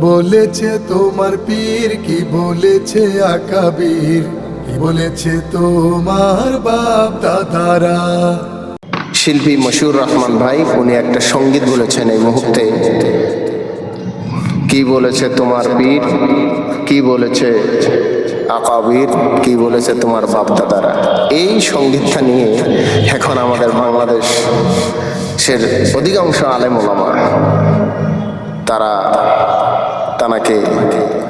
বলেছে তোমার পীর, কি বলেছে আকাবির, কি বলেছে তোমার বাপ দাদারা। শিল্পী মশিউর রহমান ভাই উনি একটা সঙ্গীত বলেছেন এই মুহূর্তে। কি বলেছে তোমার পীর, কি বলেছে আকাবির, কি বলেছে তোমার বাপ দাদারা। এই সঙ্গীতটা নিয়ে এখন আমাদের বাংলাদেশের অধিকাংশ আলেম ওলামা তারা তাকে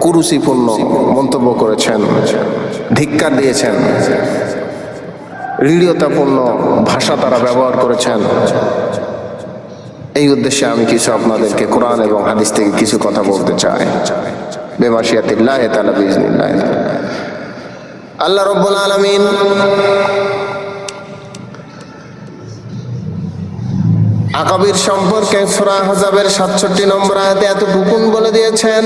কুরুচিপূর্ণ মন্তব্য করেছেন, ধিক্কার দিয়েছেন, হৃদয়তাপূর্ণ ভাষা তারা ব্যবহার করেছেন। এই উদ্দেশ্যে আমি কিছু আপনাদেরকে কোরআন এবং হাদিস থেকে কিছু কথা বলতে চাই। বেমাশিয়াতিল্লাহ তাআলা বিইজনিল্লাহ। আল্লাহ রাব্বুল আলামিন আকাবির সম্পর্কে সূরা আহজাবের ৬৭ নম্বর আয়াতে এতটুকুন বলে দিয়েছেন।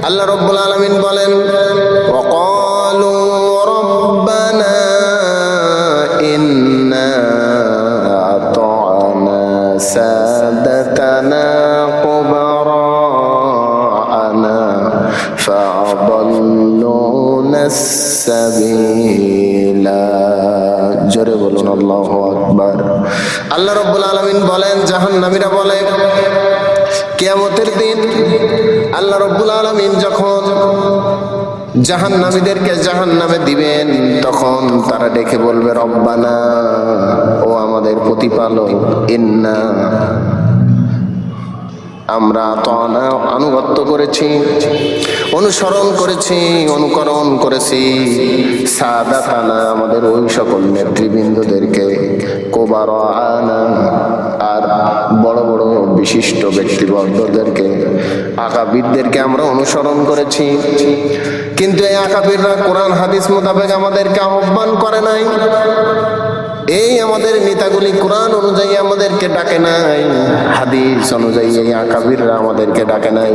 আল্লাহ রাব্বুল আলামিন বলেন, ওয়াকালু রাব্বানা ইন্না আতা'না সাদাতানা কুবারা'ানা ফাআদাল্লুনাস সাবিলা। জোরে বলুন আল্লাহু আকবার। আল্লাহ রাব্বুল আলামিন বলেন, জাহান্নামীরা বলে কিয়ামতের দিন আল্লাহ রাব্বুল আলামিন যখন জাহান্নামীদেরকে জাহান্নামে দিবেন, তখন তারা ডেকে বলবে, রব্বানা, ও আমাদের প্রতিপালক, ইন্না, আমরা আতা'না, আনুগত্য করেছি, অনুসরণ করেছি, অনুকরণ করেছি, সাদাতানা, আমাদের ওই সকল নেতৃবৃন্দদেরকে, কুবারা'ানা, আর বড় বড় বিশিষ্ট ব্যক্তিবর্গদেরকে, আকাবিরদেরকে আমরা অনুসরণ করেছি। কিন্তু এই আকাবিররা কোরআন হাদিস মোতাবেক আমাদেরকে আহ্বান করে নাই। এই আমাদের নেতাগুলি কোরআন অনুযায়ী আমাদেরকে ডাকে নাই, হাদিস অনুযায়ী এই আকাবিররা আমাদেরকে ডাকে নাই,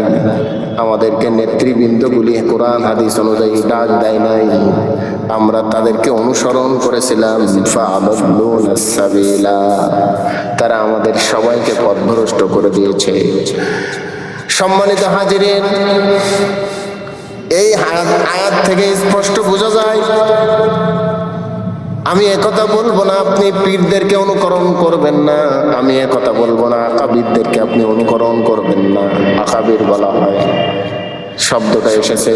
আমাদেরকে নেতৃবৃন্দগুলি কোরআন হাদিস অনুযায়ী ডাক দেয় নাই। আমরা তাদেরকে অনুসরণ করেছিলাম, ফাআদাল্লুনাস সাবিলা, তারা আমাদের সবাইকে পথভ্রষ্ট করে দিয়েছে। সম্মানিত হাজিরিন, এই আয়াত থেকে স্পষ্ট বোঝা যায়, আমি একথা বলবো না আপনি পীরদেরকে অনুকরণ করবেন না, আমি একথা বলবো না আকাবিরদেরকে আপনি অনুকরণ করবেন না। আকাবির বলা হয়, শব্দটা এসেছে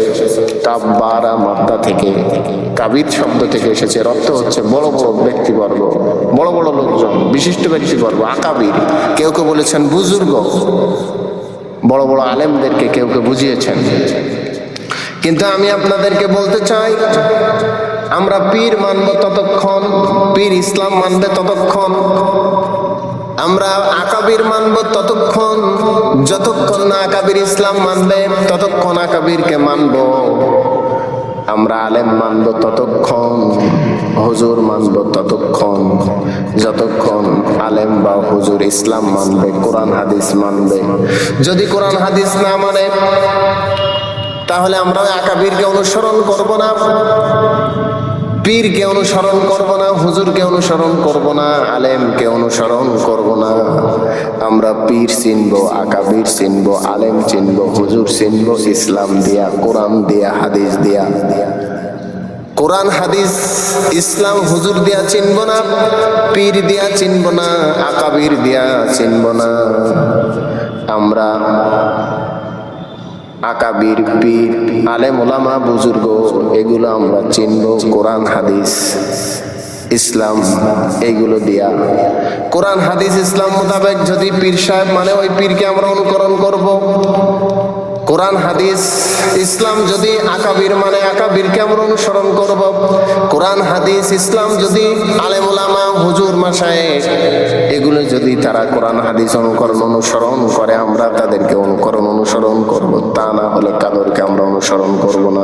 কাব্বারা মাদ্দা থেকে, কাবির শব্দ থেকে এসেছে। অর্থ হচ্ছে বড় বড় ব্যক্তিবর্গ, বড় বড় লোকজন, বিশিষ্ট ব্যক্তিবর্গ। আকাবির কেউ কেউ বলেছেন বুজুর্গ, বড় বড় আলেমদেরকে কেউ কেউ বুঝিয়েছেন। কিন্তু আমি আপনাদেরকে বলতে চাই, আমরা পীর মানব ততক্ষণ, পীর ইসলাম মানবে ততক্ষণ, আমরা আকাবির মানব ততক্ষণ, যতক্ষণ না আকাবির ইসলাম মানবে ততক্ষণ আকাবিরকে মানব। আমরা আলেম মানব ততক্ষণ, হুজুর মানব ততক্ষণ, যতক্ষণ আলেম বা হুজুর ইসলাম মানবে, কোরআন হাদিস মানবে। যদি কোরআন হাদিস না মানে, তাহলে আমরা আকাবিরকে অনুসরণ করব না, পীরকে অনুসরণ করব না, হুজুরকে অনুসরণ করব না, আলেমকে অনুসরণ করব না। আমরা পীর চিনব, আকাবির চিনব, আলেম চিনব, হুজুর চিনব ইসলাম দিয়া, কোরআন দিয়া, হাদিস দিয়া। কোরআন হাদিস ইসলাম হুজুর দিয়া চিনব না, পীর দিয়া চিনব না, আকাবির দিয়া চিনব না। আমরা আকাবির, পীর, আলেম ওলামা, বুজুর্গ, এগুলো আমরা চিনব কোরআন হাদিস ইসলাম এইগুলো দিয়া। কোরআন হাদিস ইসলাম মোতাবেক যদি পীর সাহেব মানে, ওই পীরকে আমরা অনুকরণ করব। কোরআন হাদিস ইসলাম যদি আকাবির মানে, আকাবিরকে আমরা অনুসরণ করব। কোরআন হাদিস ইসলাম যদি আলেম ওলামা, হুজুর, মাশায়েখ, এগুলো যদি তারা কোরআন হাদিস অনুসরণ করে, আমরা তাদেরকে অনুসরণ করব। তা না হলে কাদেরকে আমরা অনুসরণ করব না।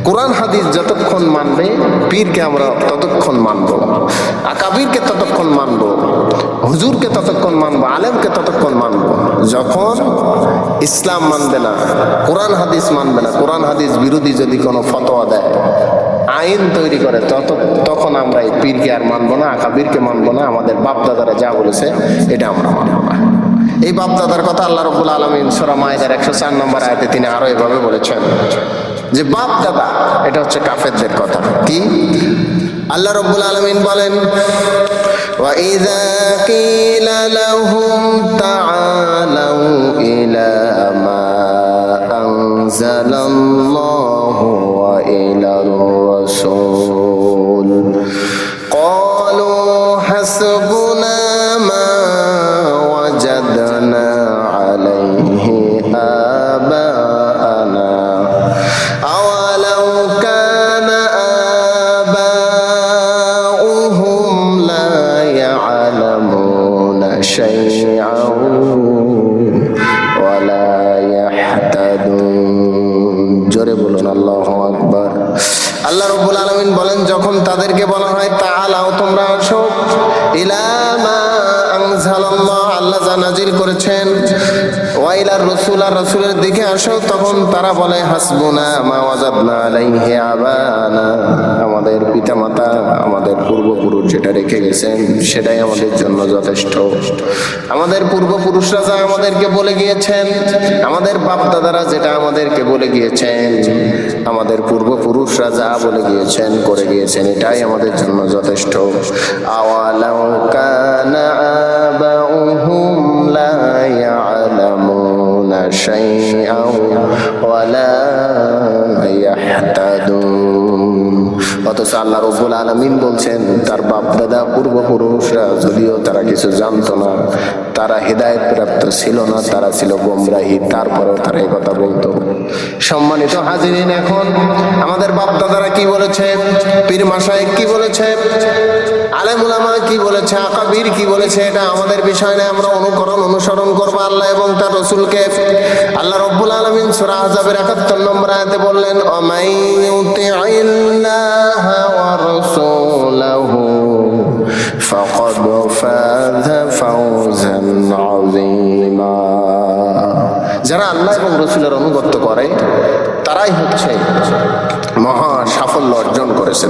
কোরআন হাদিস যতক্ষণ মানবে, পীরকে আমরা ততক্ষণ মানব, আকাবিরকে ততক্ষণ মানব, হুজুরকে ততক্ষণ মানব, আলেমকে ততক্ষণ মানব। যখন ইসলাম মানবে না, কোরআন হাদিস মানবে না, কোরআন হাদিস বিরোধী যদি কোনো ফতোয়া দেয়, আইন তৈরি করে, তখন আমরা এই পীরকে আর মানবো না, আকাবিরকে মানবো না। আমাদের বাপ দাদারা যা বলেছে এটা আমরা মানব না। এই বাপ দাদার কথা আল্লাহ রাব্বুল আলামিন সূরা মায়েদার 104 নম্বর আয়াতে তিনি আরো এভাবে বলেছেন যে বাপ দাদা এটা হচ্ছে কাফেরদের কথা। কি আল্লাহ রাব্বুল আলামিন বলেন, ওয়া ইযা কিলা লাহুম তাআলাউ ইলা মা আনজালাল্লাহু ওয়া ইলার রাসূল ক্বালু হাসবুনা মা ওয়াজাদনা আলাইহি আবাআনা আওয়ালাউ কানা আবাউহুম লা ইয়ালামুনা শাইআন ওয়া লা ইয়াহতাদুন। জোরে বলুন আল্লাহু আকবার। আল্লাহ রাব্বুল আলামিন বলেন, যখন তাদেরকে বলা হয় তাআলাও তোমরা আসো ইলা মা আনজালাল্লাহ আল্লাহ যা নাজিল করেছেন, ওয়া ইলার রাসূল আর রাসূলের দিকে আসো, তখন তারা বলে হাসবুনা মা ওয়াজাদনা আলাইহি আবানা, আমাদের পিতামাতা আমাদের পূর্বপুরুষ যেটা রেখে গেছেন সেটাই আমাদের জন্য যথেষ্ট। আমাদের পূর্বপুরুষরা যা আমাদেরকে বলে গিয়েছেন, আমাদের বাপ দাদারা যেটা আমাদেরকে বলে গিয়েছেন, আমাদের পূর্বপুরুষরা যা বলে গিয়েছেন করে গিয়েছেন এটাই আমাদের জন্য যথেষ্ট। আওয়ালাউ কানা আবাউহুম লা ইয়ালামুনা শাইআন ওয়া লা ইয়াহতাদুন। অথচ আল্লাহ রাব্বুল আলামিন বলছেন তার বাপ দাদা পূর্বপুরুষরা যদিও তারা কিছু জানতো না, তারা হেদায়েত প্রাপ্ত ছিল না, তারা ছিল গোমরাহী, তারপরেও তারা এই কথা বলতো। সম্মানিত হাজিরিন, এখন আমাদের বাপ দাদারা কি বলেছে, পীর মাশায়েখ কি বলেছে, আলেম উলামা কি বলেছে, আকাবির কি বলেছে, এটা আমাদের বিষয় না। আমরা অনুসরণ করব আল্লাহ এবং তার রাসূলকে। আল্লাহ রাব্বুল আলামিন সূরা আহজাবের 71 নম্বর আয়াতে বললেন, ওমাই ইউতিইল্লাহা ওয়া রাসূলাহু ফাকাদ ফাযা ফাওজান আযীমা। যারা আল্লাহ এবং রাসূলের আনুগত্য করে তারাই হচ্ছে মহা সাফল্য অর্জন করেছে।